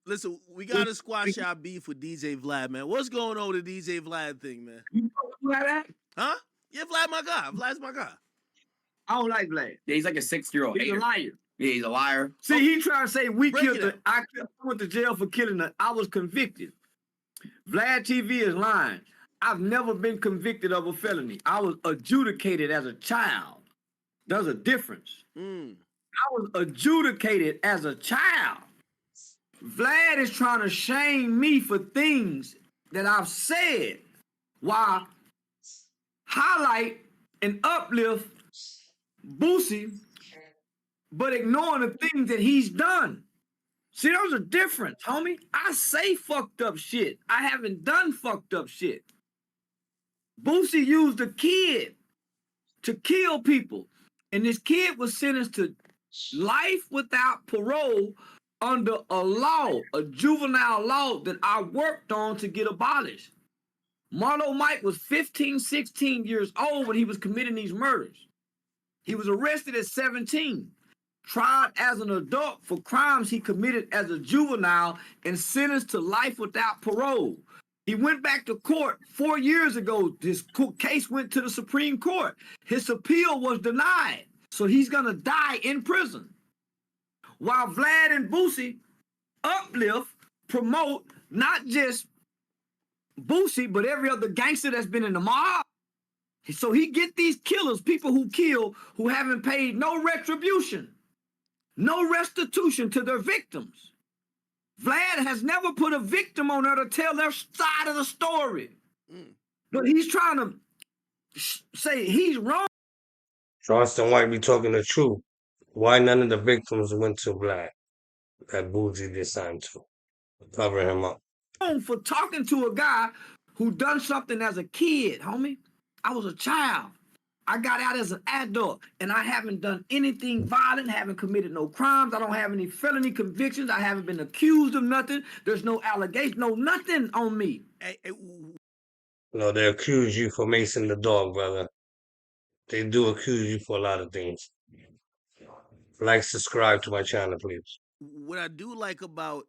Listen, we gotta squash our beef with DJ Vlad, man. What's going on with the DJ Vlad thing, man? You know Vlad? Huh? Yeah, Vlad, my guy. Vlad's my guy. I don't like Vlad. Yeah, he's like a 6-year-old. He's a liar. Yeah, he's a liar. See, he trying to say we killed it. I went to jail for killing her. I was convicted. Vlad TV is lying. I've never been convicted of a felony. I was adjudicated as a child. There's a difference. I was adjudicated as a child. Vlad is trying to shame me for things that I've said while highlight and uplift Boosie, but ignoring the things that he's done. See, there's a difference, homie. I say fucked up shit. I haven't done fucked up shit. Boosie used a kid to kill people. And this kid was sentenced to life without parole under a law, a juvenile law that I worked on to get abolished. Marlo Mike was 15, 16 years old when he was committing these murders. He was arrested at 17, tried as an adult for crimes he committed as a juvenile, and sentenced to life without parole. He went back to court 4 years ago. This case went to the Supreme Court. His appeal was denied, so he's gonna die in prison. While Vlad and Boosie uplift, promote not just Boosie, but every other gangster that's been in the mob. So he get these killers, people who kill, who haven't paid no retribution, no restitution to their victims. Vlad has never put a victim on there to tell their side of the story. But he's trying to say he's wrong. Charleston White be talking the truth. Why none of the victims went to Black that Boosie did sign to? Cover him up. For talking to a guy who done something as a kid, homie. I was a child. I got out as an adult, and I haven't done anything violent, haven't committed no crimes. I don't have any felony convictions. I haven't been accused of nothing. There's no allegation, no nothing on me. No, they accuse you for macing the dog, brother. They do accuse you for a lot of things. Like, subscribe to my channel, please. What I do like about,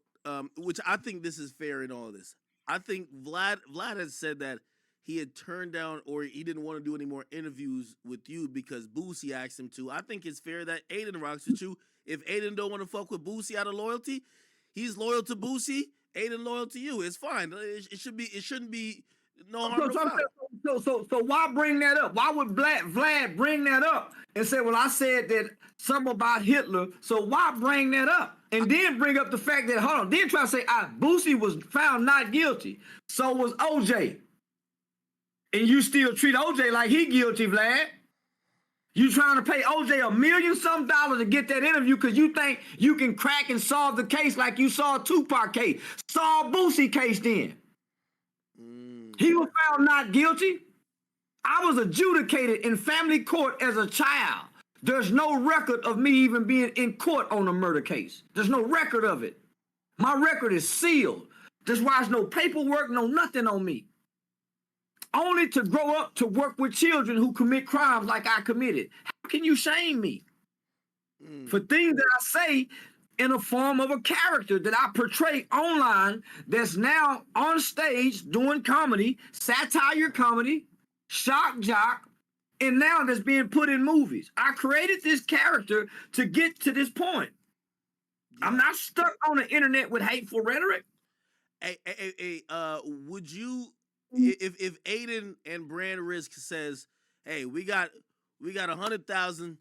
which I think this is fair in all this, I think Vlad has said that he had turned down or he didn't want to do any more interviews with you because Boosie asked him to. I think it's fair that Aiden rocks with you. If Aiden don't want to fuck with Boosie out of loyalty, he's loyal to Boosie. Aiden loyal to you. It's fine. It shouldn't be no harm. So why bring that up? Why would Vlad bring that up and say, well, I said that something about Hitler, so why bring that up? And then bring up the fact that, hold on, then try to say, Boosie was found not guilty. So was OJ. And you still treat OJ like he guilty, Vlad. You trying to pay OJ $1 million some to get that interview because you think you can crack and solve the case like you saw a Tupac case. Solve Boosie case then. He was found not guilty. I was adjudicated in family court as a child. There's no record of me even being in court on a murder case. There's no record of it. My record is sealed. That's why there's no paperwork, no nothing on me. Only to grow up to work with children who commit crimes like I committed. How can you shame me for things that I say in a form of a character that I portray online that's now on stage doing comedy, satire comedy, shock jock, and now that's being put in movies? I created this character to get to this point. I'm not stuck on the internet with hateful rhetoric. Would you... If Aiden and Brand Risk says, hey, we got 100,000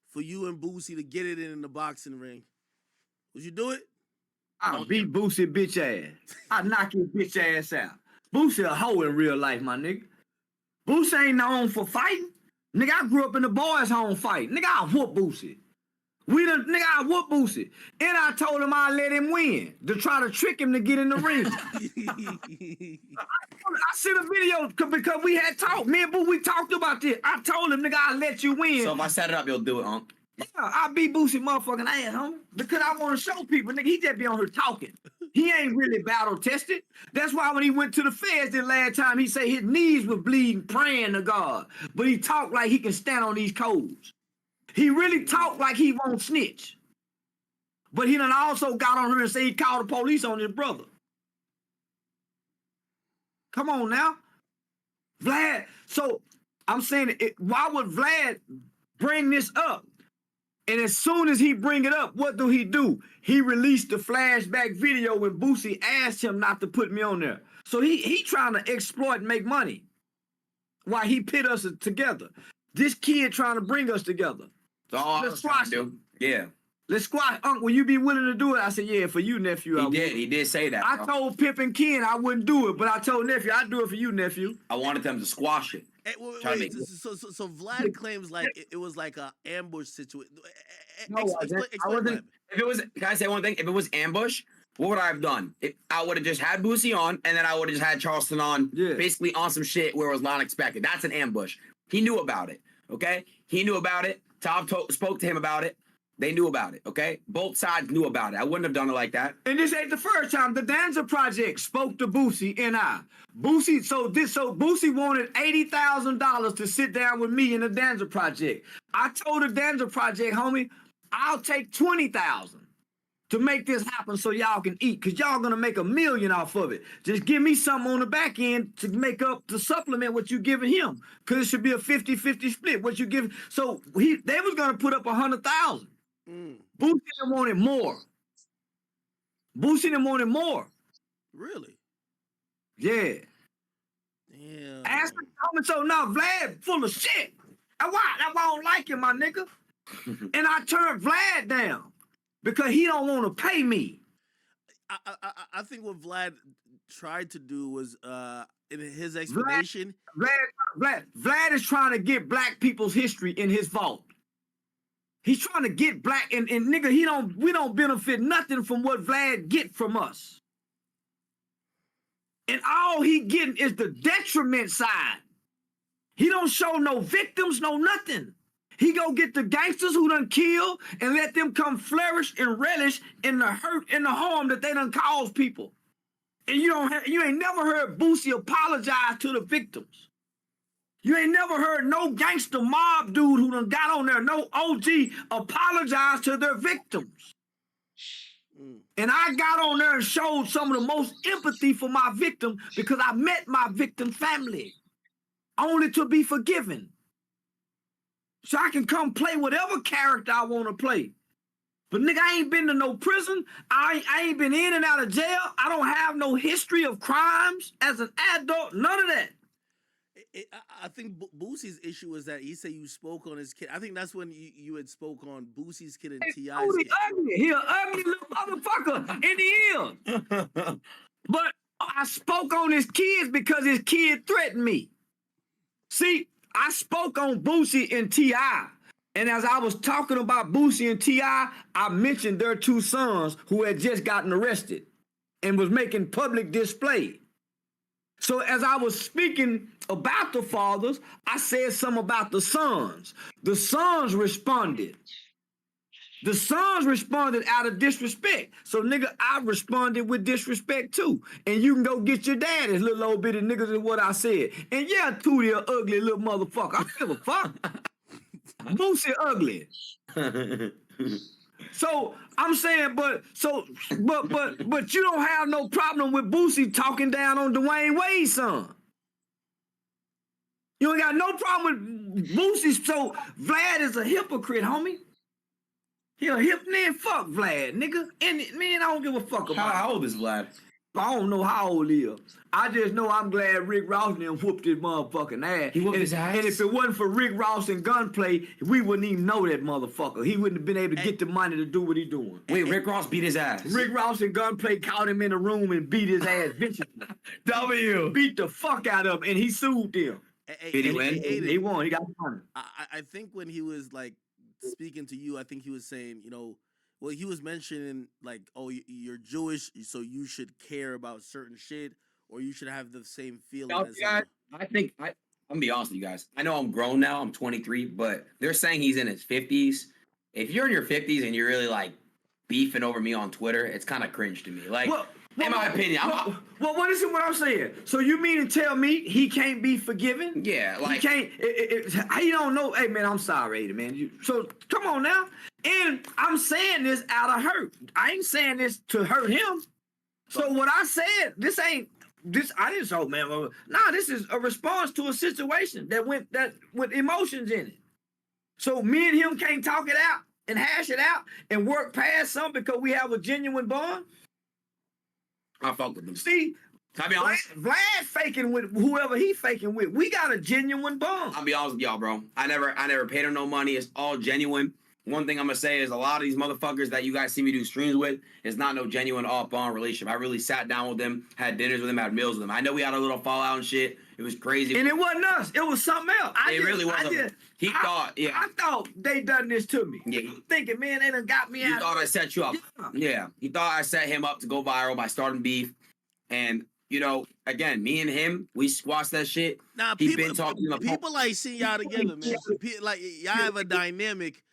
for you and Boosie to get it in the boxing ring, would you do it? I'll beat Boosie bitch ass. I'll knock your bitch ass out. Boosie a hoe in real life, my nigga. Boosie ain't known for fighting. Nigga, I grew up in the boys' home fighting. Nigga, I'll whoop Boosie. Nigga, I whoop Boosie. And I told him I'd let him win to try to trick him to get in the ring. I sent a video because we had talked. Me and Boo, we talked about this. I told him, nigga, I'll let you win. So if I set it up, you'll do it, huh? Yeah, I beat Boosie motherfucking ass, homie. Because I want to show people, nigga, he just be on here talking. He ain't really battle tested. That's why when he went to the feds the last time, he said his knees were bleeding, praying to God. But he talked like he can stand on these codes. He really talked like he won't snitch. But he done also got on here and say he called the police on his brother. Come on now. Vlad, so I'm saying, why would Vlad bring this up? And as soon as he bring it up, what do? He released the flashback video when Boosie asked him not to put me on there. So he trying to exploit and make money while he pit us together. This kid trying to bring us together. That's all I was trying to do. Yeah. Let's squash. Uncle, will you be willing to do it? I said, yeah, for you, nephew. He did say that. I told Pip and Ken I wouldn't do it, but I told nephew I'd do it for you, nephew. I wanted them to squash it. Hey, wait, so Vlad claims like it was like an ambush situation. No, If it was, can I say one thing? If it was ambush, what would I have done? I would have just had Boosie on, and then I would have just had Charleston on, basically on some shit where it was not expected. That's an ambush. He knew about it, okay? He knew about it. Tom spoke to him about it. They knew about it, okay? Both sides knew about it. I wouldn't have done it like that. And this ain't the first time. The Danza Project spoke to Boosie and I. Boosie wanted $80,000 to sit down with me in the Danza Project. I told the Danza Project, homie, I'll take $20,000 to make this happen so y'all can eat, because y'all gonna make $1 million off of it. Just give me something on the back end to make up, to supplement what you giving him, because it should be a 50-50 split. What you give, so they was gonna put up $100,000. Boosie done wanted more. Boosie done wanted more. Really? Yeah. Damn. Ask me, so now Vlad full of shit. That's why I don't like him, my nigga. And I turned Vlad down because he don't want to pay me. I think what Vlad tried to do was in his explanation. Vlad is trying to get black people's history in his vault. He's trying to get black and nigga, we don't benefit nothing from what Vlad get from us. And all he getting is the detriment side. He don't show no victims, no nothing. He go get the gangsters who done kill and let them come flourish and relish in the hurt and the harm that they done caused people. And you ain't never heard Boosie apologize to the victims. You ain't never heard no gangster mob dude who done got on there, no OG, apologize to their victims. And I got on there and showed some of the most empathy for my victim because I met my victim family, only to be forgiven. So I can come play whatever character I want to play. But nigga, I ain't been to no prison. I ain't been in and out of jail. I don't have no history of crimes as an adult, none of that. I think Boosie's issue is that he said you spoke on his kid. I think that's when you had spoke on Boosie's kid and T.I.'s kid. Ugly. He an ugly little motherfucker in the ear. But I spoke on his kids because his kid threatened me. See, I spoke on Boosie and T.I. And as I was talking about Boosie and T.I., I mentioned their two sons who had just gotten arrested and was making public display. So as I was speaking about the fathers, I said something about the sons. The sons responded. The sons responded out of disrespect. So nigga, I responded with disrespect too. And you can go get your daddy's little old bitty niggas is what I said. And yeah, Tootie a ugly little motherfucker. I don't give a fuck. Boosie ugly. So I'm saying, but you don't have no problem with Boosie talking down on Dwayne Wade's son. You ain't got no problem with Boosie. So Vlad is a hypocrite, homie. He a man, fuck Vlad, nigga. And man, I don't give a fuck about How old is Vlad? I don't know how old he is. I just know I'm glad Rick Ross and whooped his motherfucking ass. He whooped his ass? And if it wasn't for Rick Ross and gunplay, we wouldn't even know that motherfucker. He wouldn't have been able to get the money to do what he's doing. Wait, Rick Ross beat his ass. Rick Ross and gunplay caught him in the room and beat his ass viciously. Beat the fuck out of him, and he sued them. Did he win? He won. He got money. I think when he was like speaking to you, I think he was saying, well, he was mentioning like, oh, you're Jewish, so you should care about certain shit, or you should have the same feeling as guys, I'm gonna be honest with you guys. I know I'm grown now, I'm 23, but they're saying he's in his 50s. If you're in your 50s and you're really like beefing over me on Twitter, it's kind of cringe to me. Like, In my opinion. Well, what is it? What I'm saying? So you mean to tell me he can't be forgiven? Yeah, like he can't. He don't know. Hey man, I'm sorry, man. So come on now. And I'm saying this out of hurt. I ain't saying this to hurt him. So what I said, this ain't this. I didn't say, man. Nah, this is a response to a situation that with emotions in it. So me and him can't talk it out and hash it out and work past something because we have a genuine bond. I fuck with him. See, can I be honest? Vlad faking with whoever he faking with. We got a genuine bond. I'll be honest with y'all, bro. I never paid him no money. It's all genuine. One thing I'm gonna say is a lot of these motherfuckers that you guys see me do streams with is not no genuine all-bond relationship. I really sat down with them, had dinners with them, had meals with them. I know we had a little fallout and shit. It was crazy. And it wasn't us. It was something else. It really wasn't. I thought they done this to me. Yeah. Thinking, man, they done got me out. He thought I set you up. Yeah. He thought I set him up to go viral by starting beef. And, you know, again, me and him, we squashed that shit. Nah, people like seeing y'all together, man. Like, y'all have a dynamic.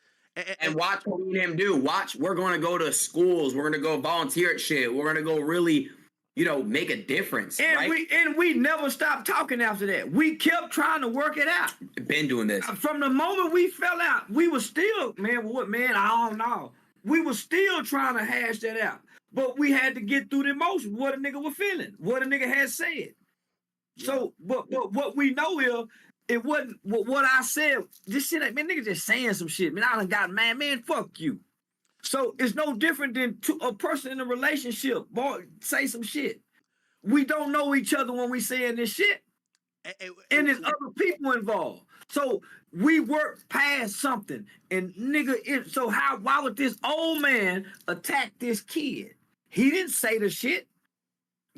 And watch what me and him do. Watch, we're going to go to schools. We're going to go volunteer at shit. We're going to go really, you know, make a difference. And right? we never stopped talking after that. We kept trying to work it out. Been doing this. From the moment we fell out, we were still, I don't know. We were still trying to hash that out. But we had to get through the emotions, what a nigga was feeling, what a nigga had said. Yeah. So, but what we know is, it wasn't what I said. This shit, man, nigga just saying some shit. Man, I done got mad, man, fuck you. So it's no different than a person in a relationship, boy, say some shit. We don't know each other when we saying this shit. And there's other people involved. So we work past something. And nigga, why would this old man attack this kid? He didn't say the shit.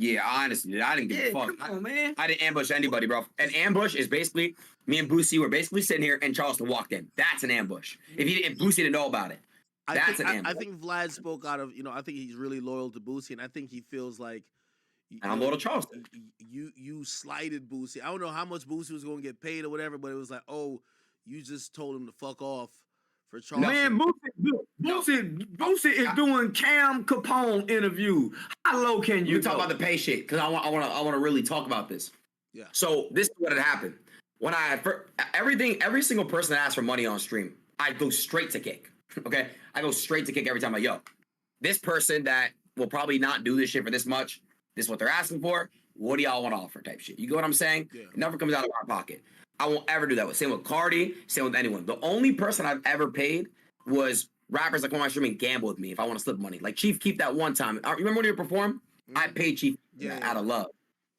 Yeah, honestly, I didn't give a fuck. Come on, man. I didn't ambush anybody, bro. An ambush is basically me and Boosie were basically sitting here and Charleston walked in. That's an ambush. If Boosie didn't know about it, that's an ambush. I think Vlad spoke out of, I think he's really loyal to Boosie, and I think he feels like I'm loyal to Charleston. You slighted Boosie. I don't know how much Boosie was going to get paid or whatever, but it was like, oh, you just told him to fuck off for Charleston. Man, Boosie is doing Cam Capone interview. How low can you talk about the pay shit? Because I want to really talk about this. Yeah. So this is what had happened. When every single person that asks for money on stream, I go straight to kick. Okay, I go straight to kick every time. This person that will probably not do this shit for this much. This is what they're asking for. What do y'all want to offer? Type shit. You get what I'm saying? Yeah. It never comes out of our pocket. I won't ever do that. Same with Cardi. Same with anyone. The only person I've ever paid was rappers that come on my stream and gamble with me if I want to slip money. Like Chief Keef that one time. Remember when you performed? I paid Chief out of love.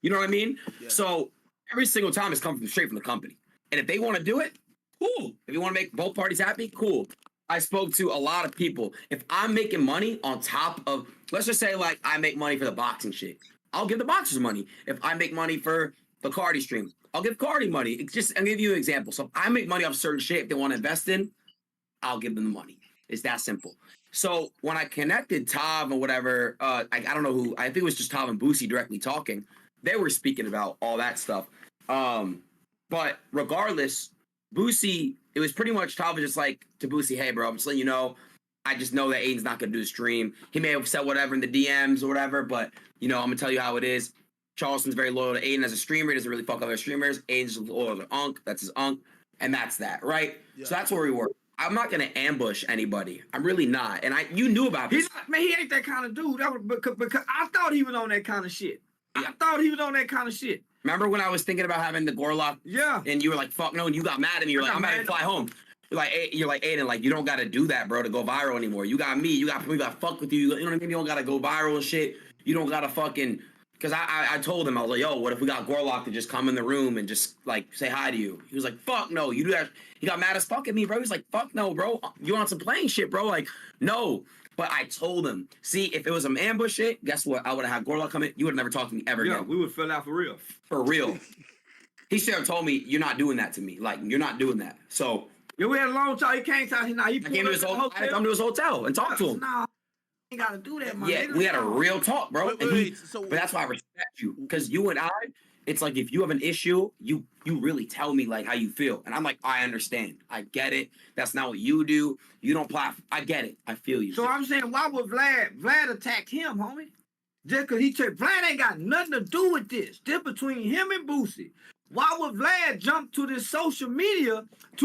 You know what I mean? Yeah. So every single time it's come straight from the company. And if they want to do it, cool. If you want to make both parties happy, cool. I spoke to a lot of people. If I'm making money on top of, let's just say like I make money for the boxing shit, I'll give the boxers money. If I make money for the Cardi stream, I'll give Cardi money. I'll give you an example. So if I make money off certain shit if they want to invest in, I'll give them the money. It's that simple. So when I connected Tav or whatever, I don't know who, I think it was just Tav and Boosie directly talking. They were speaking about all that stuff. But regardless, Boosie, it was pretty much Tav was just like to Boosie, hey, bro, I'm just letting you know, I just know that Aiden's not going to do the stream. He may have said whatever in the DMs or whatever, but, I'm going to tell you how it is. Charleston's very loyal to Aiden as a streamer. He doesn't really fuck other streamers. Aiden's loyal to Unc. That's his Unc. And that's that, right? Yeah. So that's where we were. I'm not going to ambush anybody. I'm really not. And you knew about this. He ain't that kind of dude. That was because I thought he was on that kind of shit. Yeah. I thought he was on that kind of shit. Remember when I was thinking about having the Gorlock? Yeah. And you were like, fuck no, and you got mad at me. You're like, I'm about to fly home. You're like, Aiden, like, you don't got to do that, bro, to go viral anymore. You got me. We got to fuck with you. You know what I mean? You don't got to go viral and shit. You don't got to fucking... Because I told him, I was like, yo, what if we got Gorlock to just come in the room and just, like, say hi to you? He was like, fuck no, you do that. He got mad as fuck at me, bro. He's like, fuck no, bro. You on some playing shit, bro? Like, no. But I told him, see, if it was some ambush shit, guess what? I would have had Gorlock come in. You would have never talked to me ever again. We would have fell out for real. For real. He should have told me, you're not doing that to me. Like, you're not doing that. So. Yeah, we had a long talk. He came to us. I came to his hotel. I had to come to his hotel and talk to him. Nah. You gotta do that, man. Yeah, we had a real talk, bro. But that's why I respect you. Because you and I, it's like if you have an issue, you really tell me like how you feel. And I'm like, I understand. I get it. That's not what you do. You don't plot. I get it. I feel you. So I'm saying, why would Vlad attack him, homie? Just because he checked, Vlad ain't got nothing to do with this. This between him and Boosie. Why would Vlad jump to this social media to